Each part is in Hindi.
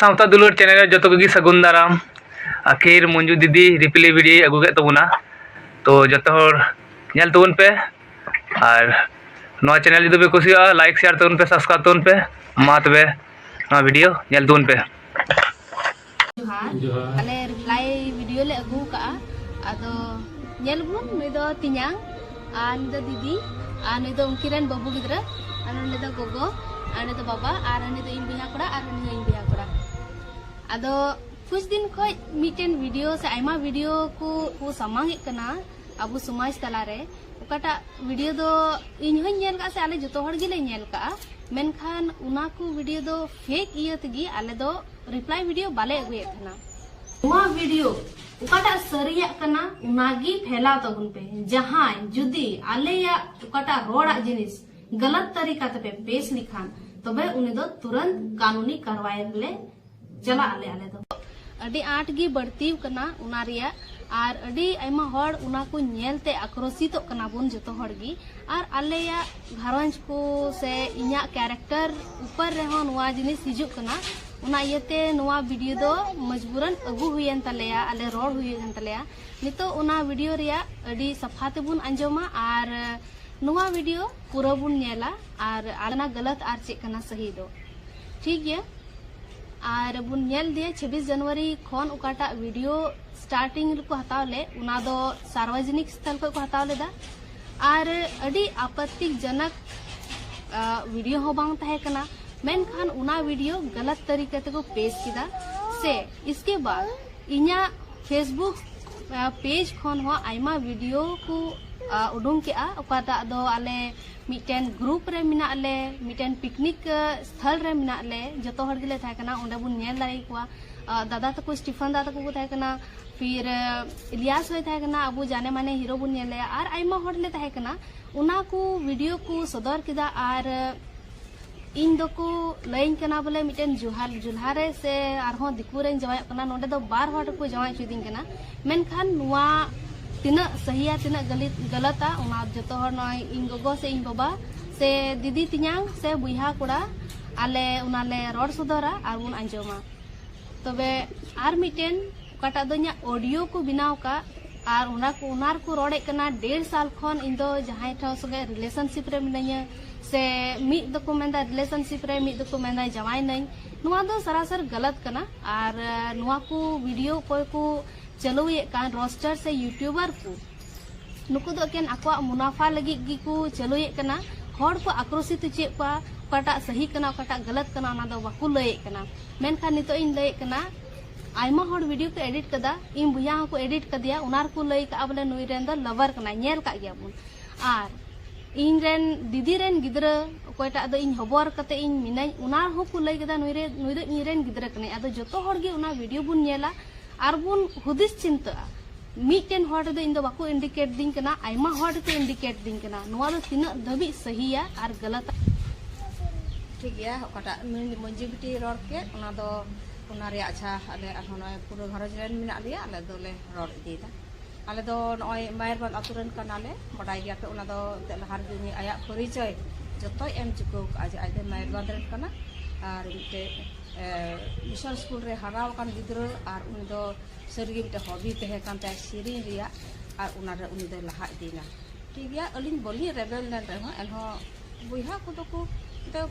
सावता दुलर चैनल जो तो सगुन दाराम आखिर मंजू दीदी रिप्ले वीडियो अगू के तबना तो जो नेल तबन पे और नवा चैनल जो पे कुसिया लाइक शेयर तबन पे सब्सक्राइब तबन पे मा तबे नवा वीडियो नेल तबन पे अले रिप्लाई वीडियो ले अगू का आदो नेल बुन नुई दो तिन्यांग आ नुई दो दीदी आ नुई दो उनकिरन बाबू गिद्रा आ नुई दो गोगो आ नुई दो बाबा आ नुई दो इन बिहा कोड़ा आ नुई इन बिहा कोड़ा आदो कुछ दिन खोज मीटेन वीडियो से आयमा वीडियो को समांग कना अबु समाज तला रे ओकाटा वीडियो दो इन हन नेल का से आले जतो हर गिले नेल का मेनखान उना को वीडियो दो फेक इयो तगी आले दो रिप्लाई वीडियो बाले अगुए थना नुआ वीडियो ओकाटा सरिया कना उनागी फैला तबुन पे जहां जुदी आले या ओकाटा रोड़ा जिनिस गलत तरीका ते पेश लिखान तबे उनी दो तुरंत कानूनी कार्रवाई ले चला आले आले दो अडी आठ गी बढ़ती कना उना रिया आर अडी आयमा हर उना को नेलते आक्रोशित कना बुन जतो हर गी आर आले या घरंज को से इया कैरेक्टर ऊपर रहो नुआ जिनिस हिजु कना उना इयते नुआ वीडियो दो मजबूरन अगु हुयन तलेया आले रोड हुयन तलेया नितो उना वीडियो रिया अडी सफाते बुन अंजमा आर नुआ वीडियो पूरा बुन नेला आर आलना गलत आर चेक कना सही दो ठीक है आर बुन नेल दिए 26 जनवरी खन उकाटा वीडियो स्टार्टिंग को हताव ले उना दो सार्वजनिक स्थल को हताव लेदा आर अडी आपत्तिजनक वीडियो हो बांग तहे कना मेनखान उना वीडियो गलत तरीके ते को पेश किदा से इसके बाद इन्या फेसबुक पेज खन हो आयमा वीडियो को उडुंग के ओकाटा दो आले मिटेन ग्रुप रे मिना ले मिटेन पिकनिक स्थल रे मिना ले जतो हर गिले थाय कना ओंडे बुन नेल दाई कुआ दादा तको स्टीफन दादा को थाय कना फिर इलियास होय थाय कना अबु जाने माने हीरो बुन नेल आर आइमा हर ले थाय कना उना को वीडियो को सदर किदा आर इन दो को लाइन कना बोले मिटेन जुल्हारे से आरहो दिकु रे जवाय कना नोंडे दो बार हट को जवाय चुदिंग कना मेनखान नुआ तीना सहिया तीना गलता उना जतो हर नय इन गोगो से इन बाबा से दीदी तिन्यांग से बुइहा कोड़ा आले उनाले रोड सदरा आर बुन अंजमा तबे आर मिटेन ओकाटा दोnya ऑडियो को बिनाव का आर उनार को रोडे कना 1.5 साल खन इन दो जहाय ठाव सगे रिलेशनशिप रे मिनाया से मिद दो को मेंदा रिलेशनशिप रे मिद दो को मेंदा जवाय नई नुआ दो सरासर गलत कना आर नुआ को वीडियो कोय को चलो ये कान रोस्टर से यूट्यूबर को नुकु दो केन आकवा मुनाफा लगी गी को चलो ये कना हर को आक्रोशित चे पा कटा सही कना कटा गलत कना ना दो बाकु लय कना मेनखान नितो इन लय कना आयमा हर वीडियो को एडिट कदा इन बुया को एडिट कदिया उनार को लय का बोले नुई रेन दो लवर कना नेल का गया बुन आर इन रेन दीदी रेन गिदरा कोयटा दो इन हबर कते इन मिनाई उनार हो को लय कदा नुई दो इन रेन गिदरा कने आदो जतो हर गे उना वीडियो बुन नेला आर बुन हुदिस चिंता मीटेन हॉट दो इन दो बाको इंडिकेट दिन कना आयमा हॉट को इंडिकेट दिन कना नुआ दो तिना धबी सहीया आर गलत ठीक गया ओकाटा मंजू बिटी रोड के उना दो उना रे अच्छा आले अरहन पूरा घरज रेन मिना लिया आले दो ले रोड इदीदा आले दो नय मायरबाद अतुरन कनाले बडाय गया पे उना दो तेलहार दुनी आया परिचय जतो एम चुको आज आज मायरबाद रेन कना आर मिटे मिशन स्कूल रे हराव कान गिद्रो आर उनी दो सरगी मिटे हॉबी तहे कान ता सिरिन रिया आर उना रे उनी दो लहा इदीना ठीक गया अलिन बोली रेबेल न रहो एनहो बुइहा को तो को तो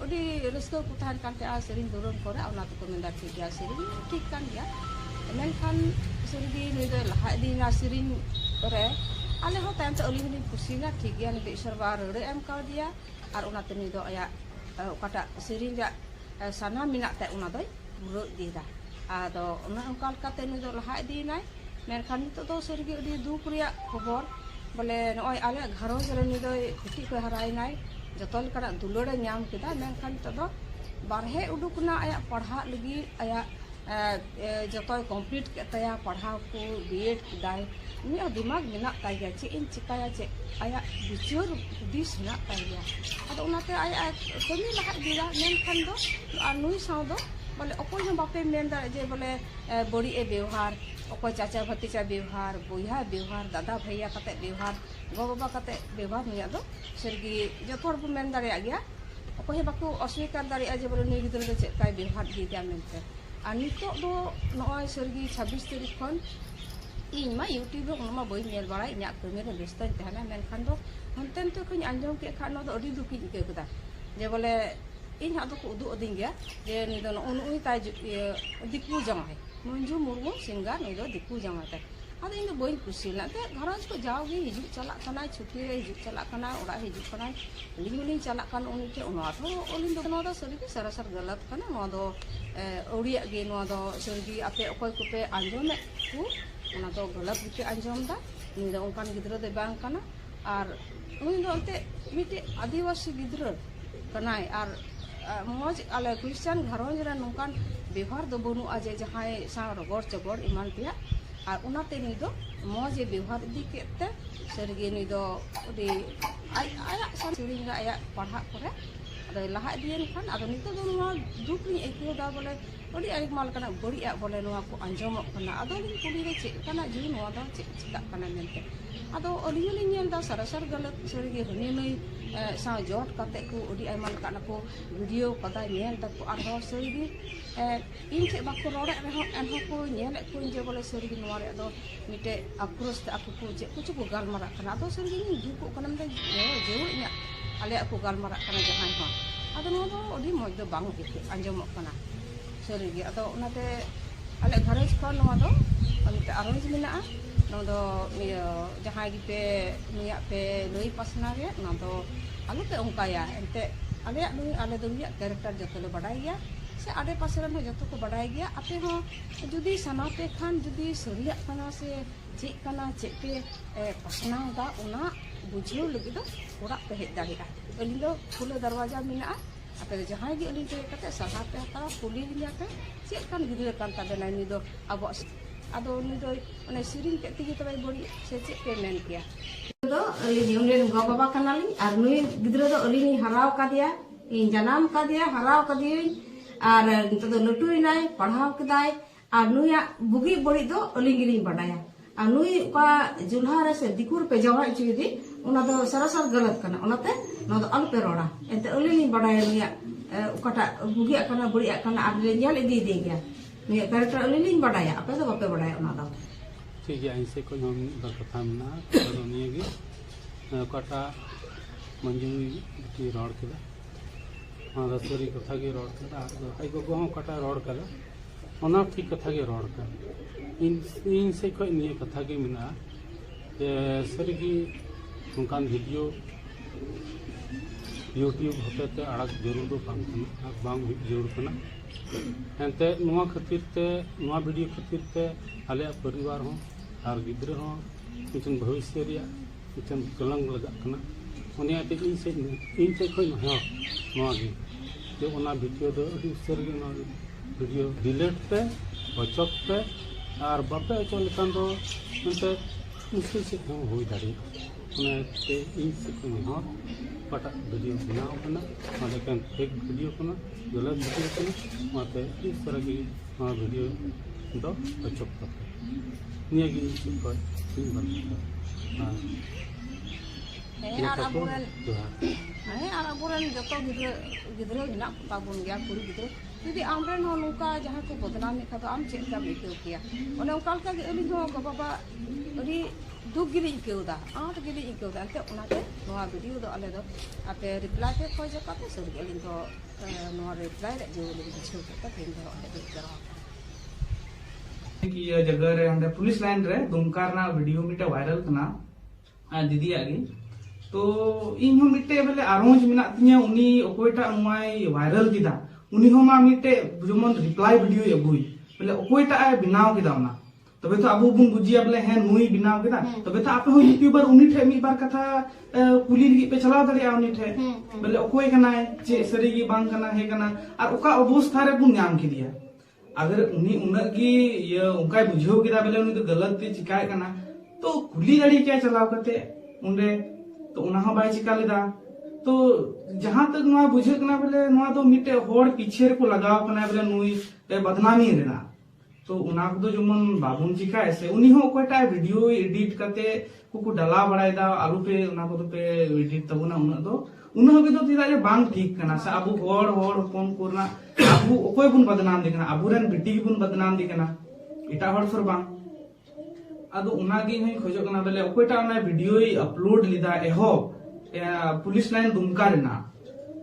ओडी रस्तो को थान कान ता सिरिन दुरन करे उना तो मेंदा ठीक गया सिरिन ठीक कान गया मेनखान सरगी नुई दो लहा इदीना सिरिन रे आले हो टाइम तो अलिन खुशीना ठीक गया नि बेसरबा रे एम का दिया आर उना तनी दो आया ओकाटा सिरिन रा साना मिना ते उना दोय बुरो दीदा आदो उना उनका लकाते नु दो लहा दीनाय मेनखान तो दो सरगी अडी दुख रिया खबर बोले नय आले घरो जरे नु दोय खुटी को हरायनाय जतो लकड़ा दुलड़े नाम केदा मेनखान तो दो बारहे उडुकना आया पढ़ा लगी आया जतो कंप्लीट के तया पढ़ा को बीएड किदाय नि दिमाग मिना ताया चे इन चिकाया चे आया बिचोर दिस ना ताया आदो उनाते आया कमी लहा दीदा मेनखान दो नुई साव दो बोले अकोय हम बापे मेन दा जे बोले बड़ी ए व्यवहार अकोय चाचा भतीजा व्यवहार बुया व्यवहार दादा भैया कते व्यवहार गो बाबा कते व्यवहार निया दो सरगी जतोर बु मेन दारे गया ᱚᱠᱚᱭ ᱦᱚᱸ ᱵᱟᱠᱚ ᱚᱥवीकार ᱫᱟᱲᱮᱭᱟᱜᱼᱟ ᱡᱮ ᱵᱚᱞᱮ ᱱᱩᱭ ᱜᱤᱫᱽᱨᱟᱹ ᱫᱚ ᱪᱮᱫ ᱞᱮᱠᱟᱭ ᱵᱮᱵᱚᱦᱟᱨ ᱤᱫᱤᱭᱮᱫᱟ ᱢᱮᱱᱛᱮ ᱟᱨ ᱱᱤᱛᱚᱜ ᱫᱚ ᱱᱚᱜᱼᱚᱭ ᱥᱟᱹᱨᱜᱤ 26 ᱛᱟᱹᱨᱤᱠᱷ ᱠᱷᱚᱱ ᱤᱧ ᱢᱟ ᱤᱭᱩᱴᱩᱵᱽ ᱨᱮ ᱚᱱᱟ ᱢᱟ ᱵᱟᱹᱧ ᱧᱮᱞ ᱵᱟᱲᱟᱭ ᱤᱧᱟᱹᱜ ᱠᱟᱹᱢᱤ ᱨᱮ ᱵᱮᱥᱛᱚᱧ ᱛᱟᱦᱮᱱᱟ ᱢᱮᱱᱠᱷᱟन ᱫᱚ ᱦᱟᱱᱛᱮ ᱱᱟᱛᱮ ᱠᱷᱚᱱ ᱟᱸᱡᱚᱢ ᱠᱮᱫ ᱠᱷᱟᱱ ᱱᱚᱣᱟ ᱫᱚ ᱟᱹᱰᱤ ᱫᱩᱠᱤᱧ ᱟᱹᱭᱠᱟᱹᱣ ᱠᱮᱫᱟ ᱡᱮ ᱵᱚᱞᱮ ᱤᱧ ᱦᱟᱸᱜ ᱫᱚᱠᱚ ᱩᱫᱩᱜ ᱟᱹᱫᱤᱧ ᱜᱮᱭᱟ ᱡᱮ ᱱᱩᱭ ᱫᱚ ᱱᱩᱜᱼᱩᱭ ᱛᱟᱭ ᱫᱤᱠᱩ ᱡᱟᱶᱟᱭ ᱢᱚᱧᱡᱩ ᱢᱩᱨᱢᱩ ᱥᱤᱝᱜᱟᱨ ᱱᱩᱭ ᱫᱚ ᱫᱤᱠᱩ ᱡᱟᱶᱟᱭ ᱛᱟᱭ ᱟᱫᱚ ᱤᱧ ᱫᱚ ᱵᱟᱹᱧ ᱠᱩᱥᱤ ᱞᱮᱱᱟ ᱮᱱᱛᱮᱫ ᱜᱷᱟᱨᱚᱸᱡᱽ ᱠᱚ ᱡᱟᱣᱜᱮ ᱦᱤᱡᱩᱜ ᱪᱟᱞᱟᱜ ᱠᱟᱱᱟᱭ ᱪᱷᱩᱴᱤ ᱨᱮ ᱦᱤᱡᱩᱜ ᱪᱟᱞᱟᱜ ᱠᱟᱱᱟᱭ ᱚᱲᱟᱜ ᱦᱤᱡᱩᱜ ᱠᱟᱱᱟᱭ ᱟᱹᱞᱤᱧ ᱦᱚᱸᱞᱤᱧ ᱪᱟᱞᱟᱜ ᱠᱟᱱ ᱩᱱᱤ ᱴᱷᱮᱱ ᱱᱚᱣᱟ ᱫᱚ ᱟᱹᱞᱤᱧ ᱫᱚ ᱱᱚᱣᱟ ᱫᱚ ᱥᱟᱹᱨᱤᱜᱮ ᱥᱟᱨᱟᱥᱟᱨ ᱜᱟᱞᱟᱛ ᱠᱟᱱᱟ ᱱᱚᱣᱟ ᱫᱚ ᱟᱹᱣᱲᱤᱭᱟᱜ ᱜᱮ ᱱᱚᱣᱟ ᱫᱚ ᱥᱟᱹᱨᱤᱜᱮ ᱟᱯᱮ ᱚᱠᱚᱭ ᱠᱚᱯᱮ ᱟᱸᱡᱚᱢᱮᱫ ᱠᱚ ᱚᱱᱟ ᱫᱚ ᱜᱟᱞᱟᱛ ᱜᱮᱯᱮ ᱟᱸᱡᱚᱢᱫᱟ ᱱᱩᱭ ᱫᱚ ᱚᱱᱠᱟᱱ ᱜᱤᱫᱽᱨᱟᱹ ᱫᱚ ᱵᱟᱝ ᱠᱟᱱᱟ ᱟᱨ ᱱᱩᱭ ᱫᱚ ᱮᱱᱛᱮᱫ ᱢᱤᱫᱴᱮᱡ ᱟᱹᱫᱤᱵᱟᱹᱥᱤ ᱜᱤᱫᱽᱨᱟᱹ ᱠᱟᱱᱟᱭ ᱟᱨ ᱢᱚᱡᱽ ᱟᱞᱮ ᱠᱷᱨᱤᱥᱪᱟᱱ ᱜᱷᱟᱨᱚᱸᱡᱽ ᱨᱮ ᱱᱚᱝᱠᱟᱱ ᱵᱮᱵᱚᱦᱟর ᱫᱚ ᱵᱟᱹᱱᱩᱜᱼᱟ ᱡᱮ ᱡᱟᱦᱟᱸᱭ ᱥᱟᱶ ᱨᱚᱜᱚᱲ ᱪᱚᱜᱚᱲ ᱮᱢᱟᱱ ᱛᱮᱭᱟᱜ ᱟᱨ ᱚᱱᱟᱛᱮ ᱱᱩᱭ ᱫᱚ ᱢᱚᱡᱽ ᱮ ᱵᱮᱵᱚᱦᱟর ᱤᱫᱤ ᱠᱮᱫ ᱛᱮ ᱥᱟᱹᱨᱤᱜᱮ ᱱᱩᱭ ᱫᱚ ᱟᱹᱰᱤ ᱟᱭᱟᱜ ᱥᱮᱨᱮᱧ ᱨᱮ ᱟᱭᱟᱜ ᱯᱟᱲᱦᱟᱜ ᱠᱚᱨᱮ ᱟᱫᱚᱭ ᱞᱟᱦᱟ ᱤᱫᱤᱭᱮᱱ ᱠᱷᱟᱱ ᱟᱫᱚ ᱱᱤᱛᱚᱜ ᱫᱚ ᱱᱚᱣᱟ ᱫᱩᱠ ᱞᱤᱧ ᱟᱹᱭᱠᱟᱹᱣᱫᱟ ᱵᱚᱞᱮ ᱟᱹᱰᱤ ᱟᱭᱢᱟ ᱞᱮᱠᱟᱱᱟᱜ ᱵᱟᱹᱲᱤᱡᱟᱜ ᱵᱚᱞᱮ ᱱᱚᱣᱟ ᱠᱚ ᱟᱸᱡᱚᱢᱚᱜ ᱠᱟᱱᱟ ᱟᱫᱚ ᱞᱤᱧ ᱠᱩᱞᱤᱨᱮ ᱪᱮᱫ ᱞᱮᱠᱟᱱᱟᱜ ᱡᱤ ᱱᱚᱣᱟ ᱫᱚ ᱪᱮᱫ ᱪᱤᱠᱟᱹᱜ ᱠᱟᱱᱟ ᱢᱮᱱᱛᱮ ᱟᱫᱚ ᱟᱹᱞᱤᱧ ᱦᱚᱸᱞᱤᱧ ᱧᱮᱞᱫᱟ ᱥᱟᱨᱟᱥᱟᱨ ᱜᱟᱞᱟᱛ ᱥᱟᱹᱨᱤᱜᱮ ᱦᱟᱹᱱᱤ ᱱᱩᱭ ᱥᱟᱶ ᱡᱚᱴ ᱠᱟᱛᱮᱫ ᱠᱚ ᱟᱹᱰᱤ ᱟᱭᱢᱟ ᱞᱮᱠᱟᱱᱟᱜ ᱠᱚ ᱵᱷᱤᱰᱤᱭᱳ ᱠᱟᱫᱟ ᱧᱮᱞ ᱫᱟᱠᱚ ᱟᱨᱦᱚᱸ ᱥᱟᱹᱨᱤᱜᱮ ᱤᱧ ᱴᱷᱮᱡ ᱵᱟᱠᱚ ᱨᱚᱲᱮᱫ ᱨᱮᱦᱚᱸ ᱮᱱᱦᱚᱸ ᱠᱚ ᱧᱮᱞᱮᱫ ᱠᱚᱣᱟᱧ ᱡᱮ ᱵᱚᱞᱮ ᱥᱟᱹᱨᱤᱜᱮ ᱱᱚᱣᱟ ᱨᱮᱭᱟᱜ ᱫᱚ ᱢᱤᱫᱴᱮᱡ ᱟᱠᱨᱳᱥ ᱛᱮ ᱟᱠᱚ ᱠᱚ ᱪᱮᱫ ᱠᱚᱪᱚ ᱠᱚ ᱜᱟᱞᱢᱟᱨᱟᱜ ᱠᱟᱱᱟ ᱟᱫᱚ ᱥᱟᱹᱨᱤᱜᱮ ᱤᱧ ᱫᱩᱠᱚᱜ ᱠᱟᱱᱟ ᱢᱮᱱᱫᱟ ᱡᱟᱹᱨᱩᱲ ᱤᱧᱟᱹᱜ ᱟᱞᱮᱭᱟᱜ ᱠᱚ ᱜᱟᱞᱢᱟᱨᱟᱜ ᱠᱟᱱᱟ ᱡᱟᱦᱟᱸᱭ ᱦᱚᱸ ᱟᱫᱚ ᱱᱚᱣᱟ ᱫᱚ ᱟᱹᱰᱤ ᱢᱚᱡᱽ ᱫᱚ ᱵᱟᱝ ᱟᱸᱡᱚᱢᱚᱜ ᱠᱟᱱᱟ ᱥᱟᱹᱨᱤᱜᱮ ᱟᱫᱚ ᱚᱱᱟᱛᱮ ᱟᱞᱮ ᱜᱷᱟᱨᱚᱸᱡᱽ ᱠᱷᱚᱱ ᱱᱚᱣᱟ ᱫᱚ ᱢᱤᱫᱴᱮᱡ ᱟᱨᱚᱡᱽ ᱢᱮᱱᱟᱜᱼᱟ ᱱᱚᱣᱟ ᱫᱚ ᱡᱟᱦᱟᱸᱭ ᱜᱮᱯᱮ ᱱᱩᱭᱟᱜ ᱯᱮ ᱞᱟᱹᱭ ᱯᱟᱥᱱᱟᱣᱮᱫ ᱚᱱᱟ ᱫᱚ ᱟᱞᱚᱯᱮ ᱚᱱᱠᱟᱭᱟ ᱮᱱᱛᱮᱫ ᱟᱞᱮᱭᱟᱜ ᱟᱞᱮ ᱫᱚ ᱱᱩᱭᱟᱜ ᱠᱮᱨᱮᱠᱴᱟᱨ ᱡᱚᱛᱚᱞᱮ ᱵᱟᱰᱟᱭ ᱜᱮᱭᱟ ᱥᱮ ᱟᱰᱮ ᱯᱟᱥᱮ ᱨᱮᱱ ᱦᱚᱸ ᱡᱚᱛᱚ ᱠᱚ ᱵᱟᱰᱟᱭ ᱜᱮᱭᱟ ᱟᱯᱮ ᱦᱚᱸ ᱡᱩᱫᱤ ᱥᱟᱱᱟᱯᱮ ᱠᱷᱟᱱ ᱡᱩᱫᱤ ᱥᱟᱹᱨᱤᱭᱟᱜ ᱠᱟᱱᱟ ᱥᱮ ᱪᱮᱫ ᱠᱟᱱᱟ ᱪᱮᱫ ᱯᱮ ᱯᱟᱥᱱᱟᱣᱫᱟ ᱚᱱᱟ ᱵᱩᱡᱷᱟᱹᱣ ᱞᱟᱹᱜᱤᱫ ᱫᱚ ᱚᱲᱟᱜ ᱯᱮ ᱦᱮᱡ ᱫᱟᱲᱮᱭᱟᱜᱼᱟ ᱟᱹᱞᱤᱧ ᱫᱚ ᱠᱷᱩᱞᱟᱹ ᱫᱚᱨᱣᱟᱡᱟ ᱢᱮᱱᱟᱜᱼᱟ ᱟᱯᱮ ᱫᱚ ᱡᱟᱦᱟᱸᱭ ᱜᱮ ᱟᱹᱞᱤᱧ ᱴᱷᱮᱡ ᱠᱟᱛᱮ ᱥᱟᱦᱟ ᱯᱮ ᱦᱟᱛᱟᱣᱟ ᱠᱩᱞᱤ ᱞᱤᱧᱟ ᱯᱮ ᱪᱮᱫ ᱞᱮᱠᱟᱱ ᱜᱤᱫᱽᱨᱟᱹ ᱠᱟᱱ ᱛᱟᱵᱮᱱᱟᱭ ᱱᱩᱭ ᱫᱚ ᱟᱵᱚᱣᱟᱜ ᱟᱫᱚ ᱱᱩᱭ ᱫᱚ ᱚᱱᱮ ᱥᱮᱨᱮᱧ ᱛᱮᱫ ᱛᱮᱜᱮ ᱛᱚᱵᱮ ᱵᱟᱹᱲᱤᱡ ᱥᱮ ᱪᱮᱫ ᱯᱮ ᱢᱮᱱ ᱠᱮᱭᱟ ᱫᱚ ᱟᱹᱞᱤᱧ ᱩᱱᱤ ᱜᱚ ᱵᱟᱵᱟ ᱠᱟᱱᱟᱞᱤᱧ ᱟᱨ ᱱᱩᱭ ᱜᱤᱫᱽᱨᱟᱹ ᱫᱚ ᱟᱹᱞᱤᱧ ᱞᱤᱧ ᱦᱟᱨᱟᱣ ᱠᱟᱫᱮᱭᱟ ᱤᱧ ᱡᱟᱱᱟᱢ ᱠᱟᱫᱮᱭᱟ ᱦᱟᱨᱟᱣ ᱠᱟᱫᱮᱭᱟᱹᱧ ᱟᱨ ᱱᱤᱛᱚᱜ ᱫᱚ ᱞᱟᱹᱴᱩᱭᱮᱱᱟᱭ ᱯᱟᱲᱦᱟᱣ ᱠᱮᱫᱟᱭ ᱟᱨ ᱱᱩᱭᱟᱜ ᱵᱩᱜᱤ ᱵᱟᱹᱲᱤᱡ ᱫᱚ ᱟᱹᱞᱤᱧ ᱜᱮᱞᱤᱧ ᱵᱟᱰᱟᱭᱟ ᱟᱨ ᱱᱩᱭ ᱚᱠᱟ ᱡᱩᱞᱦᱟ ᱨᱮ ᱥᱮ ᱫᱤᱠᱩ ᱨᱮᱯᱮ ᱡᱟᱶᱟᱭ ᱦᱚᱪᱚᱭᱮᱫᱮ ᱚᱱᱟ ᱫᱚ ᱥᱟᱨᱟᱥᱟᱨ ᱜᱟᱞᱟᱛ ᱠᱟᱱᱟ ᱚᱱᱟᱛᱮ ᱱᱚᱣᱟ ᱫᱚ ᱟᱞᱚᱯᱮ ᱨᱚᱲᱟ ᱮᱱᱛᱮ ᱟᱹᱞᱤᱧ ᱞᱤᱧ ᱵᱟᱰᱟᱭᱟ ᱱᱩᱭᱟᱜ ᱚᱠᱟᱴᱟᱜ ᱵᱩᱜᱤᱭᱟᱜ ᱠᱟᱱᱟ ᱵᱟᱹᱲᱤᱡᱟᱜ ᱠᱟᱱᱟ ᱟᱨ ᱞᱮ ᱧᱮᱞ ᱤᱫᱤᱭᱮᱫᱮ ᱜᱮᱭᱟ ᱱᱩᱭᱟᱜ ᱠᱮᱨᱮᱠᱴᱟᱨ ᱟᱹᱞᱤᱧ ᱞᱤᱧ ᱵᱟᱰᱟᱭᱟ ᱟᱯᱮ ᱫᱚ ᱵᱟᱯᱮ ᱵᱟᱰᱟᱭᱟ ᱚᱱᱟ ᱫᱚ ᱴᱷᱤक ᱜᱮᱭᱟ ᱤᱧ ᱥᱮᱫ ᱠᱷᱚᱱ ᱦᱚᱸ ᱢᱤᱫ ᱵᱟᱨ ᱠᱟᱛᱷᱟ ᱢᱮᱱᱟᱜᱼᱟ ᱠᱟᱛᱷᱟ ᱫᱚ ᱱᱤᱭᱟᱹᱜᱮ ᱚᱠᱟᱴᱟᱜ ᱢᱚᱧᱡᱩ ᱵᱤᱴᱤ ᱨᱚᱲ ᱠᱮᱫᱟ ᱚᱱᱟ ᱫᱚ ᱥᱟᱹᱨᱤ ᱠᱟᱛᱷᱟ ᱜᱮ ᱨᱚᱲ ᱠᱮᱫᱟ ᱟᱨ ᱟᱡ ᱜᱚᱜᱚ ᱦᱚᱸ ᱚᱠᱟᱴᱟᱜ ᱨᱚᱲ ᱠᱟᱫᱟ ᱚᱱᱟ ᱴᱷᱤᱠ ᱠᱟᱛᱷᱟ ᱜᱮ ᱨᱚᱲ ᱠᱟᱫᱟ ᱤᱧ ᱥᱮᱫ ᱠᱷᱚᱱ ᱱᱤᱭᱟᱹ ᱠᱟᱛᱷᱟ ᱜᱮ ᱢᱮᱱᱟᱜᱼᱟ ᱡᱮ ᱥᱟᱹᱨᱤᱜᱮ ᱱᱚᱝᱠᱟᱱ ᱵᱷᱤᱰᱤᱭᱳ ᱤᱭᱩᱴᱩᱵᱽ ᱦᱚᱛᱮᱛᱮ ᱟᱲᱟᱜ ᱡᱟᱹᱨᱩᱲ ᱫᱚ ᱵᱟᱝ ᱠᱟᱱᱟ ᱟᱨ ᱵᱟᱝ ᱦᱩᱭ ᱡᱟᱹᱨᱩᱲ ᱠᱟᱱᱟ ᱮᱱᱛᱮᱫ ᱱᱚᱣᱟ ᱠᱷᱟᱹᱛᱤᱨ ᱛᱮ ᱱᱚᱣᱟ ᱵᱷᱤᱰᱤᱭᱳ ᱠᱷᱟᱹᱛᱤᱨ ᱛᱮ ᱟᱞᱮᱭᱟᱜ ᱯᱚᱨᱤᱵᱟᱨ ᱦᱚᱸ ᱟᱨ ᱜᱤᱫᱽᱨᱟᱹ ᱦᱚᱸ ᱢᱤᱫᱴᱮᱱ ᱵᱷᱚᱵᱤᱥᱥᱚ ᱨᱮᱭᱟᱜ ᱢᱤᱫᱴᱮᱱ ᱠᱚᱞᱚᱝ ᱞᱟᱜᱟᱜ ᱠᱟᱱᱟ ᱚᱱᱟᱛᱮ ᱤᱧ ᱥᱮᱫ ᱠᱷᱚᱱ ᱦᱚᱸ ᱱᱚᱣᱟ ᱜᱮ ᱡᱮ ᱚᱱᱟ ᱵᱷᱤᱰᱤᱭᱳ ᱫᱚ ᱟᱹᱰි ᱩᱥᱟᱹᱨᱟ ᱜᱮ ᱚᱱᱟ ᱵᱷᱤᱰᱤᱭᱳ ᱰᱤᱞᱮᱴ ᱯᱮ ᱚᱪᱚᱜ ᱯᱮ ᱟᱨ ᱵᱟᱯᱮ ᱚᱪᱚᱜ ᱞᱮᱠᱷᱟᱱ ᱫᱚ ᱮᱱᱛᱮᱫ ᱩᱱᱠᱩ ᱥᱮᱫ ᱦᱚᱸ ᱦᱩᱭ ᱫᱟᱲᱮᱭᱟᱜᱼᱟ ᱚᱱᱟᱛᱮ ᱤᱧ ᱥᱮᱫ ᱠᱷᱚᱱ ᱦᱚᱸᱚᱠᱟᱴᱟᱜ ᱵᱷᱤᱰᱤᱭᱳ ᱵᱮᱱᱟᱣ ᱠᱟᱱᱟ ᱚᱱᱟ ᱫᱚ ᱮᱠᱮᱱ ᱯᱷᱮᱠ ᱵᱷᱤᱰᱤᱭᱳ ᱠᱟᱱᱟ ᱜᱟᱞᱟᱛ ᱵᱷᱤᱰᱤᱭᱳ ᱠᱟᱱᱟ ᱚᱱᱟᱛᱮ ᱟᱹᱰᱤ ᱩᱥᱟᱹᱨᱟ ᱜᱮ ᱱᱚᱣᱟ ᱵᱷᱤᱰᱤᱭᱳ ᱫᱚ ᱚᱪᱚᱜ ᱛᱟᱯᱮ ᱱᱤᱭᱟᱹᱜᱮ ᱤᱧ ᱥᱮᱫ ᱠᱷᱚᱱ ᱤᱧ ᱵᱟᱲᱟᱭᱟ ᱟᱨ ᱟᱵᱚᱨᱮᱱ ᱟᱨ ᱟᱵᱚᱨᱮᱱ ᱡᱚᱛᱚ ᱜᱤᱫᱽᱨᱟᱹ ᱦᱮᱱᱟᱜ ᱛᱟᱵᱚᱱ ᱜᱮᱭᱟ ᱠᱩᱲᱤ ᱜᱤᱫᱽᱨᱟᱹ ᱡᱩᱫᱤ ᱟᱢᱨᱮᱱ ᱦᱚᱸ ᱱᱚᱝᱠᱟ ᱡᱟᱦᱟᱸᱭ ᱠᱚ ᱵᱚᱫᱱᱟᱢᱮᱫ ᱠᱷᱟᱱ ᱫᱚ ᱟᱢ ᱪᱮᱫ ᱞᱮᱠᱟᱢ ᱟᱹᱭᱠᱟᱹᱣ ᱠᱮᱭᱟ ᱚᱱᱮ ᱚᱱᱠᱟ ᱞᱮᱠᱟᱜᱮ ᱟᱹᱞᱤᱧ ᱦᱚᱸ ᱜᱚᱼᱵᱟᱵᱟ ᱟᱹᱰᱤ ᱫᱩᱠ ᱜᱮᱞᱤᱧ ᱟᱹᱭᱠᱟᱹᱣᱫᱟ ᱟᱸᱴ ᱜᱮᱞᱤᱧ ᱟᱹᱭᱠᱟᱹᱣᱫᱟ ᱮᱱᱛᱮᱫ ᱚᱱᱟᱛᱮ ᱱᱚᱣᱟ ᱵᱷᱤᱰᱤᱭᱳ ᱫᱚ ᱟᱞᱮ ᱫᱚ ᱟᱯᱮ ᱨᱤᱯᱞᱟᱭ ᱯᱮ ᱠᱷᱚᱡ ᱠᱟᱛᱮ ᱥᱟᱹᱨᱤᱜᱮ ᱟᱹᱞᱤᱧ ᱫᱚ ᱱᱚᱣᱟ ᱨᱤᱯᱞᱟᱭ ᱨᱮᱭᱟᱜ ᱡᱟᱹᱨᱩᱲ ᱞᱤᱧ ᱵᱩᱡᱷᱟᱹᱣ ᱠᱮᱫᱟ ᱛᱮᱦᱮᱧ ᱫᱚ ᱚᱸᱰᱮ ᱫᱩᱲᱩᱵ ᱡᱟᱣᱨᱟ कि ये जगह रे अंदर पुलिस लाइन रे दुमका ना वीडियो मिटे वायरल कना दीदी आगे तो इन हम मिटे बोले आरोज मिना तिया उनी ओकोयटा उमाय वायरल किदा उनी हम मिटे जेमन रिप्लाई वीडियो अगुई बोले ओकोयटा आय बिनाव किदा ना तबे तो अबु बुन बुजिया बोले है नुई बिनाव किदा तबे तो आपे हो यूट्यूबर उनी ठे मी बार कथा कुली लगी पे चलाव दड़िया उनी ठे बोले ओकोय कनाय जे सरीगी बांग कना हे कना और ओका अवस्था रे बुन नाम किदिया अगर उन्हीं उनकी ये उनका बुझाव किया बोले उन्हीं तो गलत ते चिकाय कना तो कुली दाड़ी क्या चलाव करते उन्हें तो उन्हा हो बाय चिका लेदा तो जहां तक नवा बुझे कना बोले नवा तो मिटे होड़ पीछे को लगाव कना बोले नुई बदनामी रेना तो उना को तो जमन बाबुन चिका ऐसे उन्हीं हो कोटा वीडियो एडिट करते को डाला बड़ायदा आलू पे उना को तो पे एडिट तबुना उना तो उन हबी तो चेदा जे बांग ठीक कना से अबु होड़ होपन कोरना अबु ओकोय बुन बदनाम दे कना अबुरेन बिटी बुन बदनाम दे कना इटा हड़ फर बांग आदो उनागी हई खोजो कना बेले ओकोयटा ना वीडियो अपलोड लिदा एहो पुलिस लाइन दुमका रेना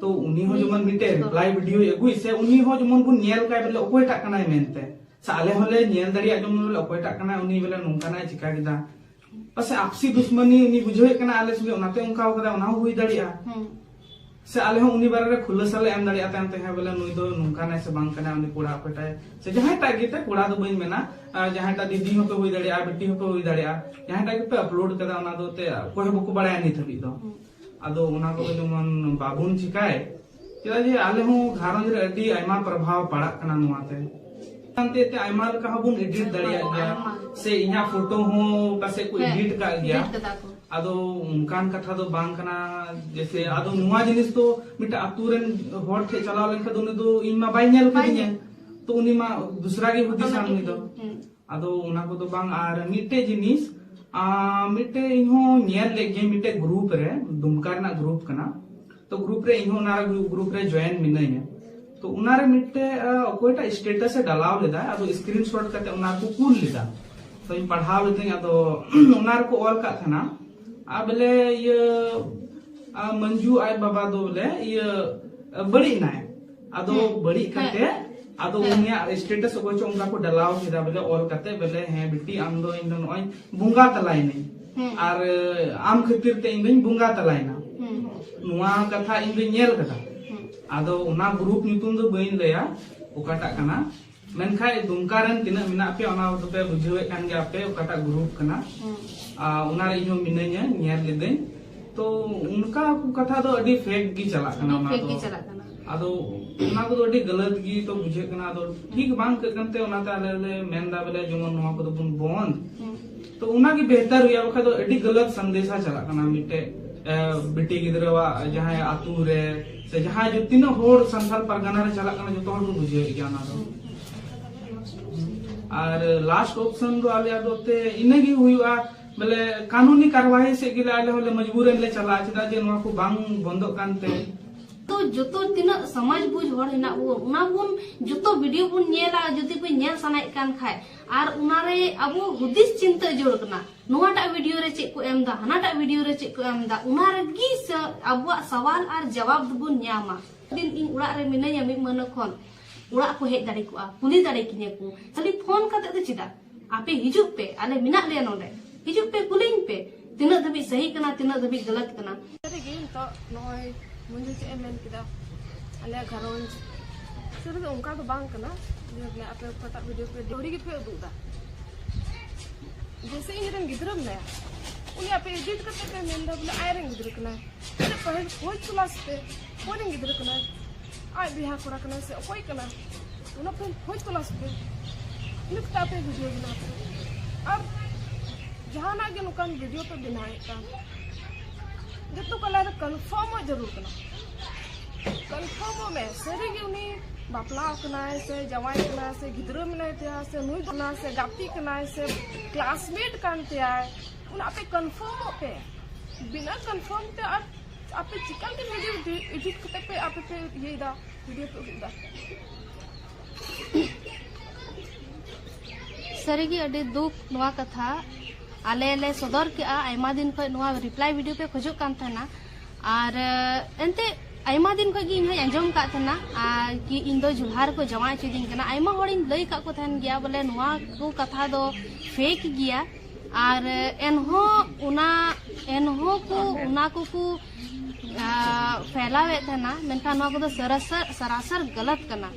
तो उनी हो जमन मिटे रिप्लाई वीडियो एगुई से उनी हो जमन बुन नेल काय बेले ओकोयटा कना मेनते साले होले नेल दरिया जमन बेले ओकोयटा कना उनी बेले नोंकाना चिका किदा पसे आपसी दुश्मनी उनी बुझोय कना आले संगे उनाते उनका कदा उना हुई दरिया से आले हो उनी बारे रे खुलसाले एम दरिया ताम ते बेले नुई दो नोंकाना से बांग कना उनी कोड़ा ओकोयटा से जहां ता गिते कोड़ा दो बइन मेना जहां ता दीदी हो पे हुई दरिया बेटी हो पे हुई दरिया जहां ता पे अपलोड कदा उना दो ते कोय बको बड़ाय नि थबी दो आदो उना को जमन बाबुन चिकाय चेदा जे आले हो घारंज रे अडी आयमा प्रभाव पड़ा कना नुआते अंते ते आयमा लका हबुन एडिट दरिया गया से इहा फोटो हो पासे को एडिट का गया आदो उनकान कथा दो बांग कना जैसे आदो नुआ जिनिस तो मिटा अतुरेन होड़ थे चलाव लेन खदो ने दो इमा बाय नेल कदिया तो उनी मा दूसरा के हुदिसान नि दो आदो उना को तो बांग आर मिटे जिनिस मिटे इहो नेल लेगे मिटे ग्रुप रे दुमकार ना ग्रुप कना तो ग्रुप रे इहो ना ग्रुप रे जॉइन मिनाइया तो उनारे मिटे ओकोयटा स्टेटस से डालाव लेदा आदो स्क्रीनशॉट करते उना को कूल लेदा तो इन पढ़ाव लेते आदो उनार को ऑल का था ना आ बेले ये मंजू आय बाबा दो बेले ये बड़ी नाय आदो बड़ी करते आदो उनिया स्टेटस को चो उनका को डालाव केदा बेले ऑल करते बेले हे बेटी आम दो इन नोय बुंगा तलाय नहीं और आम खातिर ते इन बुंगा तलाय ना नुआ कथा इन नेल कथा आदो उना ग्रुप नितुम दो बइन लया ओकाटा कना मेनखाय दुमकारन तिना मिना पे ओना तो पे बुझवे कान गया पे ओकाटा ग्रुप कना उना रे इनो मिनैया नेर लेदे तो उनका कथा दो अडी फेक गी चला कना ओना तो आदो उना को अडी गलत गी तो बुझे कना दो ठीक बांग करते उना ताले ले मेनदा बेले जमन नोआ को बुन बंद तो उना की बेहतर हुआ बखा तो अडी गलत संदेशा चला कना मिटे बेटी गिदरवा जहां आतू रे से जहां जो तीनों होड़ संथाल परगना रे चला कना जो तो बुझे ज्ञान दो और लास्ट ऑप्शन दो आले आदोते इनेगी हुआ बोले कानूनी कार्रवाई से गिले आले होले मजबूरन ले चला चदा जे नोआ को बांग बंदो कानते तो जो तीना समाज बुझ होड़ हेना उना बुन जो वीडियो बुन नेला जति पे नेल सनाय कान खाय आर उनारे अबो हुदिस चिंता जोड़ कना नोआटा वीडियो रे चेक को एमदा हनाटा वीडियो रे चेक को एमदा उनारे गी अबो सवाल आर जवाब बुन न्यामा दिन इन उड़ा रे मिनाया मि मन खन उड़ा को हेज दाड़ी को पुली दाड़ी किने को खाली फोन करते तो चिदा आपे हिजुक पे आले मिना ले नोडे हिजुक पे कुलिंग पे तिना धबी सही कना तिना धबी गलत कना गे तो नय मुझे चे मेन किदा आले घरोंज सर तो उनका तो बांग कना जे आपे पता वीडियो पे डोरी के पे उदा जैसे इरन गिदरम ने उनी आपे एडिट करते पे मेन दा बोले आयरन गिदर कना ते पहल खोज क्लास पे कोन गिदर कना आय बिहा कोरा कना से कोई कना उना पे खोज क्लास पे लिखता पे वीडियो बना अब जहां ना के नुकान वीडियो पे बनाए का जतो कला कंफर्म जरूर कना कंफर्म में सरी के उनी बापला कना से जवाई कना से गिदरो मिले ते से नुई कना से गाती कना से क्लासमेट कानते आए उन आपे कंफर्म पे बिना कंफर्म पे आपे चिकन के वीडियो एडिट करते पे आपे पे ये दा वीडियो पे दा सरी की अडे दुख नोआ कथा आले ले सदर के आयमा दिन ख नोआ रिप्लाई वीडियो पे खोजो कान थाना और एनते आयमा दिन ख गी इन अंजम का थाना कि इन दो जुल्हार को जमा चुदिन कना आयमा होड़िन लई का को थान गया बोले नोआ को कथा दो फेक गया और एनहो को उना को फैलावे थाना मेनखा नोआ को सरासर गलत कना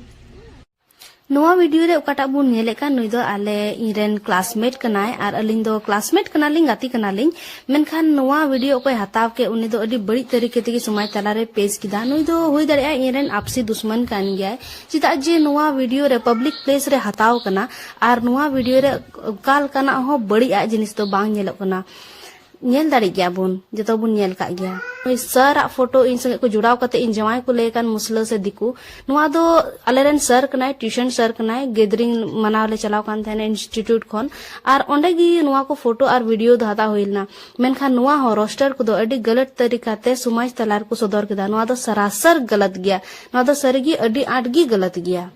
नोआ वीडियो रे ओकाटा बुन नेले का नुई दो आले इरेन क्लासमेट कनाय और अलिंग दो क्लासमेट कनालिंग गाती कनालिंग मेनखान नोआ वीडियो ओकोय हताव के उनी दो अडी बड़ी तरीके तेगे समय तला रे पेज किदा नुई दो होई दाड़िया इरेन आपसी दुश्मन कान गया चिदा जे नोआ वीडियो रे पब्लिक प्लेस रे हताव कना और नोआ वीडियो रे काल कना हो बड़ी आ जिनिस तो बांग नेलो कना nyel dari gya bun joto bun nyel kak gya sir ak photo in sange ko judaw kate in jawai ko lekan musla se diku nuwa do aleren sir kanai tuition sir kanai gathering manaw le chalaw kan thane institute khon ar onde gi nuwa ko photo ar video do hata hoilna menkhan nuwa ho roster ko do adi galat tarika te sumaj talar ko sodor keda nuwa do sarasar galat gya nuwa do sarigi adi art gi galat gya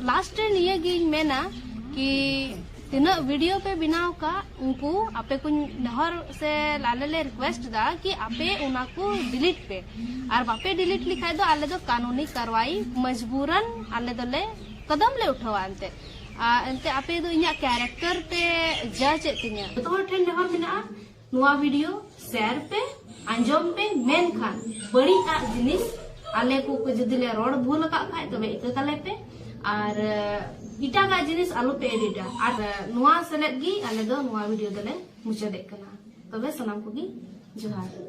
last निये गी मेना कि तीना वीडियो पे बनाव का उनको आपे को नहर से लाले ले रिक्वेस्ट दा कि आपे उना को डिलीट पे और बापे डिलीट लिखाई दो आले दो कानूनी कार्रवाई मजबूरन आले दो ले कदम ले उठावा अंते आपे दो इया कैरेक्टर पे जज तिया तो ट्रेन नहर बिना नुवा वीडियो शेयर पे अंजम पे मेन खान बड़ी आ जिनिस आले को जदी ले रोड भूल का खाय तबे इक तले पे और इटा का जिनिस आलू पे एडिटा और नुआ सेलेट गी आले दो नुआ वीडियो दले मुचादे कना तबे सनाम को गी जोहार।